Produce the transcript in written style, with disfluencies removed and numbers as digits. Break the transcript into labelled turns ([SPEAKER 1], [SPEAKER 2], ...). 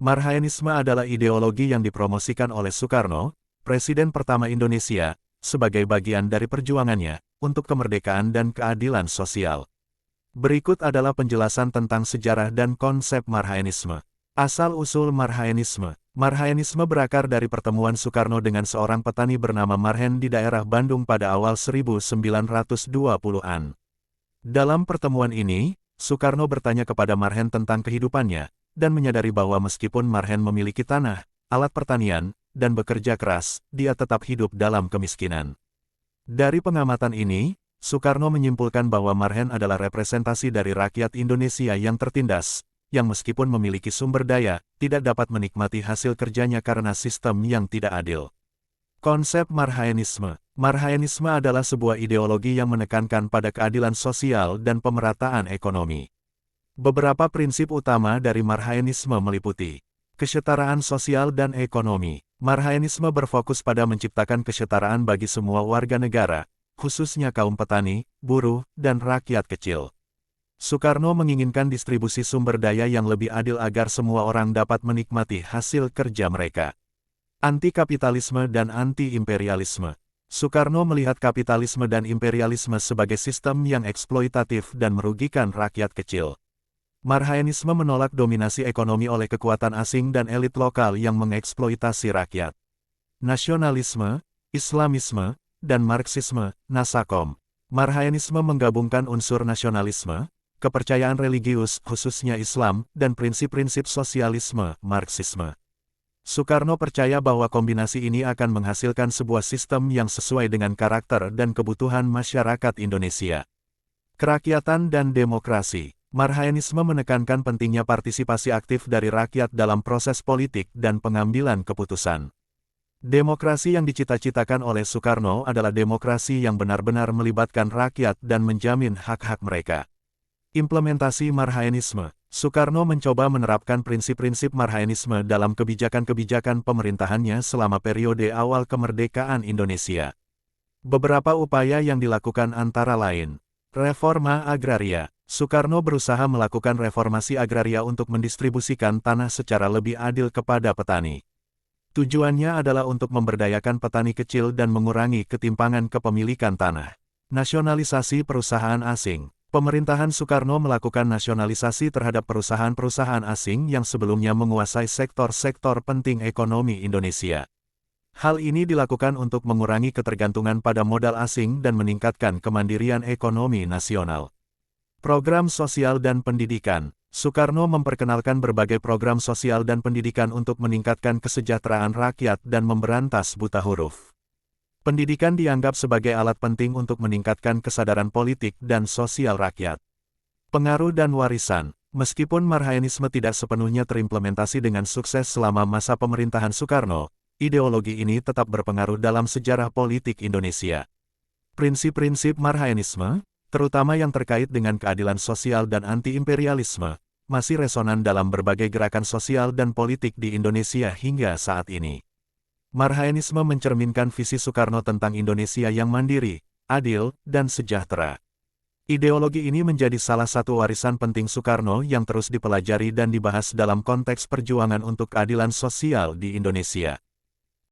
[SPEAKER 1] Marhaenisme adalah ideologi yang dipromosikan oleh Soekarno, Presiden pertama Indonesia, sebagai bagian dari perjuangannya untuk kemerdekaan dan keadilan sosial. Berikut adalah penjelasan tentang sejarah dan konsep Marhaenisme. Asal-usul Marhaenisme. Marhaenisme berakar dari pertemuan Soekarno dengan seorang petani bernama Marhen di daerah Bandung pada awal 1920-an. Dalam pertemuan ini, Soekarno bertanya kepada Marhen tentang kehidupannya, dan menyadari bahwa meskipun Marhen memiliki tanah, alat pertanian, dan bekerja keras, dia tetap hidup dalam kemiskinan. Dari pengamatan ini, Soekarno menyimpulkan bahwa Marhen adalah representasi dari rakyat Indonesia yang tertindas, yang meskipun memiliki sumber daya, tidak dapat menikmati hasil kerjanya karena sistem yang tidak adil. Konsep Marhaenisme. Marhaenisme adalah sebuah ideologi yang menekankan pada keadilan sosial dan pemerataan ekonomi. Beberapa prinsip utama dari Marhaenisme meliputi kesetaraan sosial dan ekonomi. Marhaenisme berfokus pada menciptakan kesetaraan bagi semua warga negara, khususnya kaum petani, buruh, dan rakyat kecil. Soekarno menginginkan distribusi sumber daya yang lebih adil agar semua orang dapat menikmati hasil kerja mereka. Anti-kapitalisme dan anti-imperialisme. Soekarno melihat kapitalisme dan imperialisme sebagai sistem yang eksploitatif dan merugikan rakyat kecil. Marhaenisme menolak dominasi ekonomi oleh kekuatan asing dan elit lokal yang mengeksploitasi rakyat. Nasionalisme, Islamisme, dan Marxisme, Nasakom. Marhaenisme menggabungkan unsur nasionalisme, kepercayaan religius khususnya Islam, dan prinsip-prinsip sosialisme, Marxisme. Soekarno percaya bahwa kombinasi ini akan menghasilkan sebuah sistem yang sesuai dengan karakter dan kebutuhan masyarakat Indonesia. Kerakyatan dan demokrasi. Marhaenisme menekankan pentingnya partisipasi aktif dari rakyat dalam proses politik dan pengambilan keputusan. Demokrasi yang dicita-citakan oleh Soekarno adalah demokrasi yang benar-benar melibatkan rakyat dan menjamin hak-hak mereka. Implementasi Marhaenisme. Soekarno mencoba menerapkan prinsip-prinsip Marhaenisme dalam kebijakan-kebijakan pemerintahannya selama periode awal kemerdekaan Indonesia. Beberapa upaya yang dilakukan antara lain: reforma agraria. Soekarno berusaha melakukan reformasi agraria untuk mendistribusikan tanah secara lebih adil kepada petani. Tujuannya adalah untuk memberdayakan petani kecil dan mengurangi ketimpangan kepemilikan tanah. Nasionalisasi perusahaan asing. Pemerintahan Soekarno melakukan nasionalisasi terhadap perusahaan-perusahaan asing yang sebelumnya menguasai sektor-sektor penting ekonomi Indonesia. Hal ini dilakukan untuk mengurangi ketergantungan pada modal asing dan meningkatkan kemandirian ekonomi nasional. Program sosial dan pendidikan. Soekarno memperkenalkan berbagai program sosial dan pendidikan untuk meningkatkan kesejahteraan rakyat dan memberantas buta huruf. Pendidikan dianggap sebagai alat penting untuk meningkatkan kesadaran politik dan sosial rakyat. Pengaruh dan warisan. Meskipun Marhaenisme tidak sepenuhnya terimplementasi dengan sukses selama masa pemerintahan Soekarno, ideologi ini tetap berpengaruh dalam sejarah politik Indonesia. Prinsip-prinsip Marhaenisme, terutama yang terkait dengan keadilan sosial dan anti-imperialisme, masih resonan dalam berbagai gerakan sosial dan politik di Indonesia hingga saat ini. Marhaenisme mencerminkan visi Soekarno tentang Indonesia yang mandiri, adil, dan sejahtera. Ideologi ini menjadi salah satu warisan penting Soekarno yang terus dipelajari dan dibahas dalam konteks perjuangan untuk keadilan sosial di Indonesia.